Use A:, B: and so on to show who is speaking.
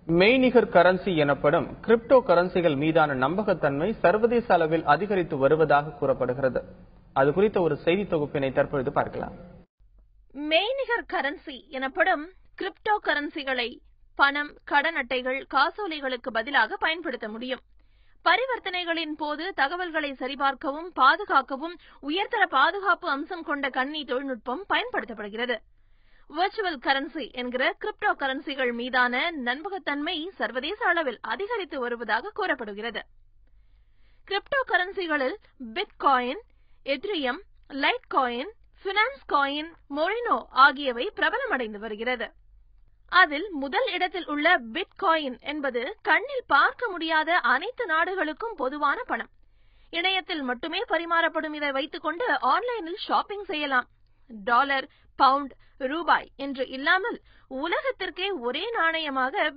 A: மெய்நிகர் கரன்சி எனப்படும் கிரிப்டோ கரன்சிகள் மீதான நம்பகத்தன்மை சர்வதேச அளவில் அதிகரித்து வருவதாக கூறப்படுகிறது. அது குறித்த ஒரு செய்தி தொகுப்பினை தற்பொழுது பார்க்கலாம்.
B: மெய்நிகர் கரன்சி எனப்படும் கிரிப்டோ கரன்சிகளை பணம், கடன் அட்டைகள், காசோலைகளுக்கு பதிலாக பயன்படுத்த முடியும். பரிவர்த்தனைகளின் போது தகவல்களை சரிபார்க்கவும் பாதுகாக்கவும் உயர்தர பாதுகாப்பு அம்சம் கொண்ட கணினி தொழில்நுட்பம் பயன்படுத்தப்படுகிறது. வர்ச்சுவல் கரன்சி என்கிற கிரிப்டோ கரன்சிகள் மீதான நம்பகத்தன்மை சர்வதேச அளவில் அதிகரித்து வருவதாக கூறப்படுகிறது. கிரிப்டோ கரன்சிகளில் bitcoin, Ethereum, Litecoin, Binance coin, Monero ஆகியவை பிரபலமடைந்து வருகிறது. அதில் முதல் இடத்தில் உள்ள பிட்காயின் என்பது கண்ணில் பார்க்க முடியாத அனைத்து நாடுகளுக்கும் பொதுவான பணம். இணையத்தில் மட்டுமே பரிமாறப்படும் இதை வைத்துக் கொண்டு ஆன்லைனில் ஷாப்பிங் செய்யலாம். டாலர், பவுண்ட், ரூபாய் என்று இல்லாமல் உலகத்திற்கே ஒரே நாணயமாக